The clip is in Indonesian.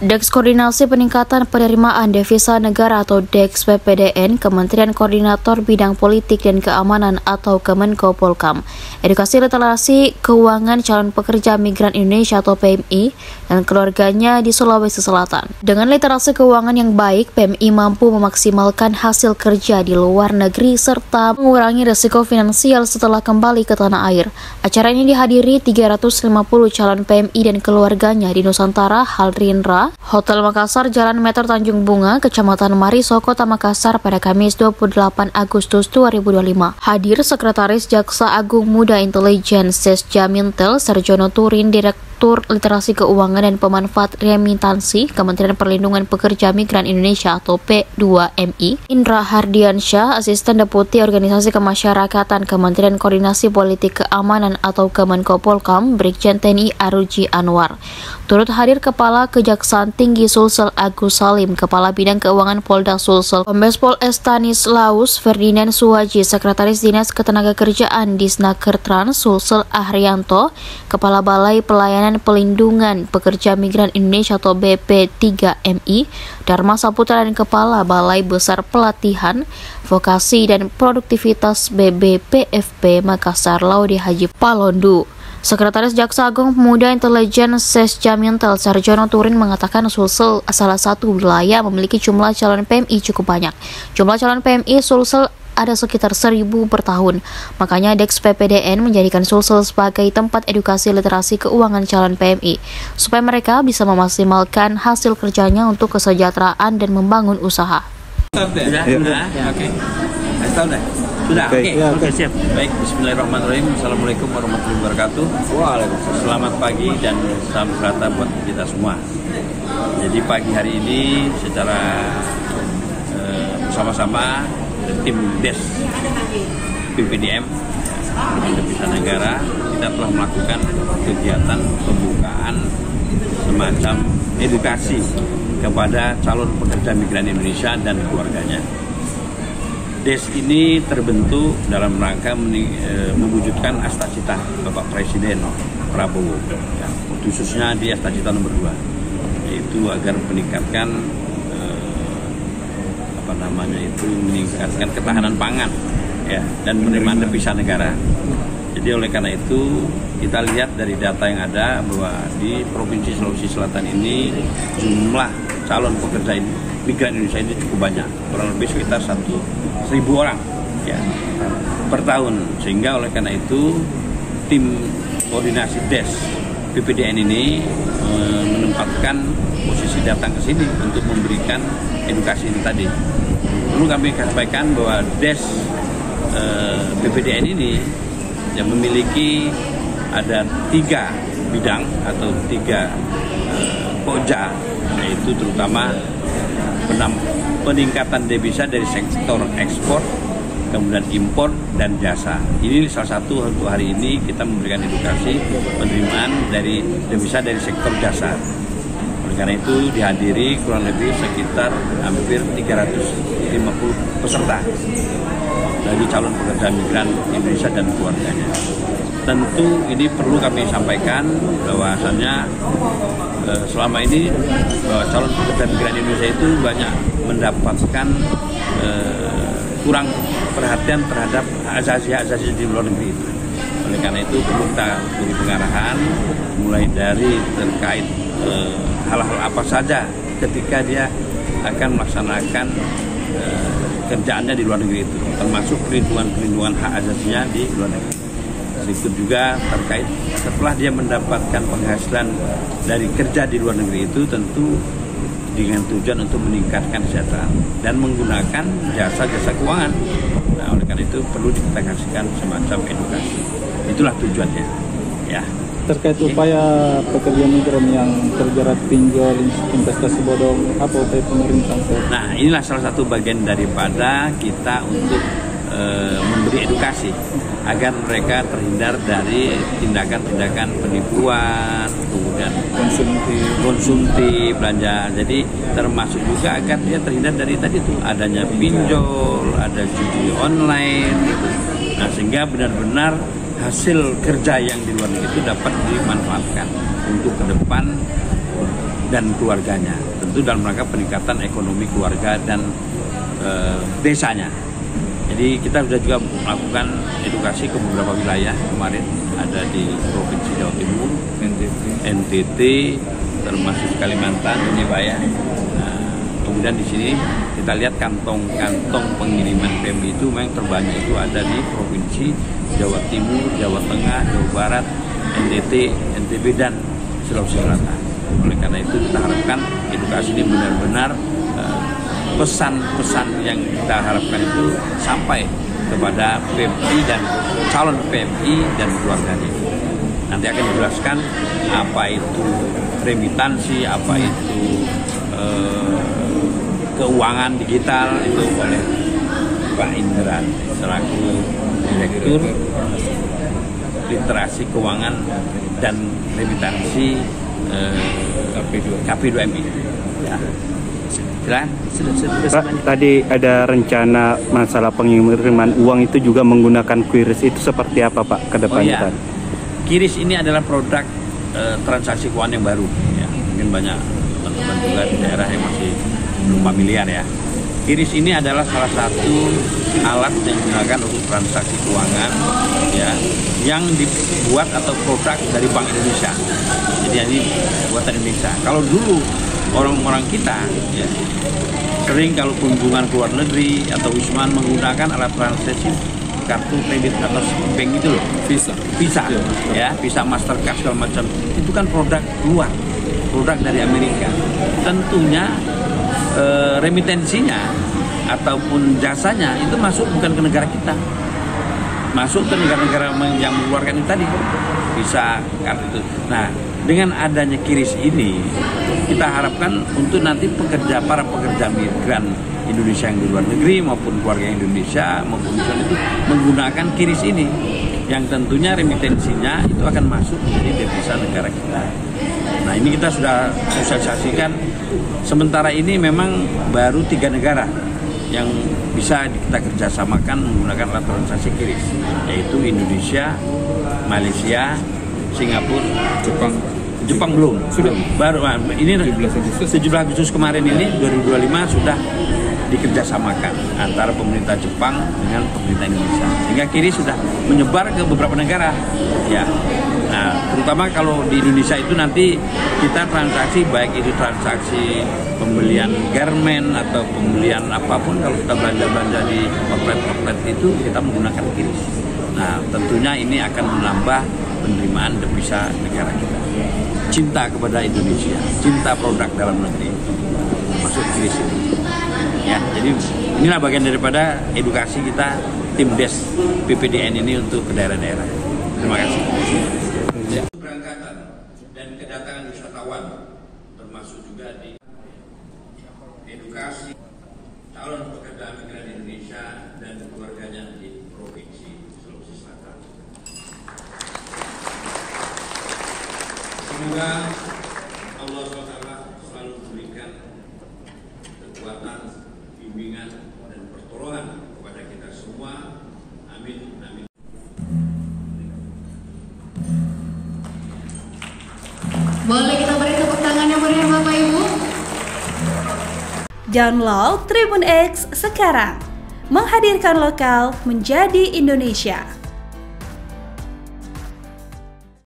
Deks Koordinasi Peningkatan Penerimaan Devisa Negara atau Deks PPDN, Kementerian Koordinator Bidang Politik dan Keamanan atau Kemenko Polhukam, edukasi literasi keuangan calon pekerja migran Indonesia atau PMI dan keluarganya di Sulawesi Selatan. Dengan literasi keuangan yang baik, PMI mampu memaksimalkan hasil kerja di luar negeri serta mengurangi risiko finansial setelah kembali ke tanah air. Acara ini dihadiri 350 calon PMI dan keluarganya di Nusantara, Haldrinra, Hotel Makassar, Jalan Meter Tanjung Bunga, Kecamatan Mariso, Kota Makassar pada Kamis 28 Agustus 2025. Hadir Sekretaris Jaksa Agung Muda Intelijen Sesja Mintel, Sarjono Turin, Direktur Literasi Keuangan dan Pemanfaat Remitansi, Kementerian Perlindungan Pekerja Migran Indonesia atau P2MI, Indra Hardiansyah, Asisten Deputi Organisasi Kemasyarakatan Kementerian Koordinasi Politik Keamanan atau Kemenko Polhukam, Brigjen TNI Aruji Anwar. Turut hadir Kepala Kejaksaan Tinggi Sulsel Agus Salim, Kepala Bidang Keuangan Polda Sulsel, Kombes Pol Stanislaus Ferdinand Suwaji, Sekretaris Dinas Ketenagakerjaan Disnaker Trans Sulsel Ahrianto, Kepala Balai Pelayanan Pelindungan Pekerja Migran Indonesia atau BP3MI, Dharma Saputra, dan Kepala Balai Besar Pelatihan Vokasi dan Produktivitas BBPFP Makassar Laude Haji Palondu. Sekretaris Jaksa Agung Muda Intelijen Sesja Mintel, Sarjono Turin, mengatakan Sulsel salah satu wilayah memiliki jumlah calon PMI cukup banyak. Jumlah calon PMI Sulsel ada sekitar 1.000 per tahun. Makanya Deks PPDN menjadikan Sulsel sebagai tempat edukasi literasi keuangan calon PMI, supaya mereka bisa memaksimalkan hasil kerjanya untuk kesejahteraan dan membangun usaha. Sudah? Oke. Sudah, oke, siap. Baik, bismillahirrahmanirrahim. Assalamualaikum warahmatullahi wabarakatuh. Waalaikumsalam. Selamat pagi dan salam sejahtera buat kita semua. Jadi pagi hari ini secara bersama-sama tim DES PPDM Devisa Negara, kita telah melakukan kegiatan pembukaan semacam edukasi kepada calon pekerja migran Indonesia dan keluarganya. DES ini terbentuk dalam rangka mewujudkan Astacita Bapak Presiden Prabowo, ya, khususnya di Astacita nomor 2, yaitu agar meningkatkan meningkatkan ketahanan pangan, ya, dan penerimaan devisa negara. Jadi oleh karena itu kita lihat dari data yang ada bahwa di Provinsi Sulawesi Selatan ini jumlah calon pekerja migran Indonesia ini cukup banyak, kurang lebih sekitar 1.000 orang, ya, per tahun. Sehingga oleh karena itu tim koordinasi DES PPDN ini menempatkan posisi datang ke sini untuk memberikan edukasi ini tadi. Perlu kami sampaikan bahwa DES PPDN ini yang memiliki ada 3 bidang atau 3 koja, yaitu terutama peningkatan devisa dari sektor ekspor, kemudian impor dan jasa. Ini salah satu untuk hari ini kita memberikan edukasi penerimaan dari devisa dari sektor jasa. Oleh karena itu dihadiri kurang lebih sekitar hampir 350 peserta dari calon pekerja migran Indonesia dan keluarganya. Tentu ini perlu kami sampaikan bahwasannya selama ini bahwa calon pekerja migran Indonesia itu banyak mendapatkan kurang perhatian terhadap asasi di luar negeri itu. Oleh karena itu perlu kita beri pengarahan mulai dari terkait hal-hal apa saja ketika dia akan melaksanakan kerjaannya di luar negeri itu, termasuk perlindungan hak asasinya di luar negeri. Berikut juga terkait setelah dia mendapatkan penghasilan dari kerja di luar negeri itu, tentu dengan tujuan untuk meningkatkan kesejahteraan dan menggunakan jasa-jasa keuangan. Nah, oleh karena itu perlu kita kasihkan semacam edukasi. Itulah tujuannya, ya. Terkait upaya pekerja migran yang terjerat pinjol investasi bodong, apa upaya pemerintah? Nah, inilah salah satu bagian daripada kita untuk memberi edukasi agar mereka terhindar dari tindakan-tindakan penipuan, kemudian konsumtif, belanja. Jadi termasuk juga agar dia terhindar dari tadi itu adanya pinjol, ada judi online, gitu. Nah, sehingga benar-benar hasil kerja yang di luar negeri itu dapat dimanfaatkan untuk ke depan dan keluarganya. Tentu dalam rangka peningkatan ekonomi keluarga dan desanya. Jadi kita sudah juga melakukan edukasi ke beberapa wilayah kemarin, ada di Provinsi Jawa Timur, NTT, termasuk Kalimantan, ini Pak ya. Kemudian di sini kita lihat kantong-kantong pengiriman PMI itu memang terbanyak itu ada di Provinsi Jawa Timur, Jawa Tengah, Jawa Barat, NTT, NTB, dan Sulawesi Selatan. Oleh karena itu kita harapkan edukasi ini benar-benar pesan-pesan yang kita harapkan itu sampai kepada PMI dan calon PMI dan keluarganya. Nanti akan dijelaskan apa itu remitansi, apa itu keuangan digital itu oleh Pak Indra selaku Direktur Literasi Keuangan dan Remitansi KP2MI. Ya. Pak, tadi ada rencana masalah pengiriman uang itu juga menggunakan QRIS, itu seperti apa Pak ke depannya? QRIS ini adalah produk transaksi keuangan yang baru. Ya. Mungkin banyak teman-teman juga di daerah yang masih belum familiar ya. QRIS ini adalah salah satu alat yang digunakan untuk transaksi keuangan ya, yang dibuat atau produk dari Bank Indonesia. Jadi ini buatan Indonesia. Kalau dulu orang-orang kita ya, sering kalau kunjungan ke luar negeri atau wisman menggunakan alat transaksi kartu kredit atau bank itu loh, Visa ya, Visa Mastercard segala macam, itu kan produk luar, produk dari Amerika. Tentunya remitensinya ataupun jasanya itu masuk bukan ke negara kita, masuk ke negara-negara yang mengeluarkan itu tadi, Visa kartu itu. Nah, dengan adanya QRIS ini kita harapkan untuk nanti para pekerja migran Indonesia yang di luar negeri maupun keluarga Indonesia maupun itu menggunakan QRIS ini, yang tentunya remitensinya itu akan masuk menjadi devisa negara kita. Nah, ini kita sudah sosialisasikan. Sementara ini memang baru 3 negara yang bisa kita kerjasamakan menggunakan alat transaksi QRIS, yaitu Indonesia, Malaysia, Singapura, Jepang belum. Sudah. Baru ini 17 Agustus kemarin ini 2025 sudah dikerjasamakan antara pemerintah Jepang dengan pemerintah Indonesia, sehingga QRIS sudah menyebar ke beberapa negara ya. Nah, terutama kalau di Indonesia itu nanti kita transaksi, baik itu transaksi pembelian garmen atau pembelian apapun, kalau kita belanja di outlet itu kita menggunakan QRIS. Nah, tentunya ini akan menambah penerimaan devisa negara kita. Cinta kepada Indonesia, cinta produk dalam negeri, masuk QRIS itu. Ya, jadi inilah bagian daripada edukasi kita tim Des PPDN ini untuk ke daerah-daerah. Terima kasih. Ya. Keberangkatan dan kedatangan wisatawan termasuk juga di edukasi calon pekerja migran Indonesia dan keluarganya di Provinsi Sulawesi Selatan. Semoga Allah SWT selalu memberikan kekuatan, bimbingan dan pertolongan kepada kita semua. Amin, amin. Boleh kita beri tepuk tangan yang meriah Bapak Ibu? Download Tribun X sekarang, menghadirkan lokal menjadi Indonesia.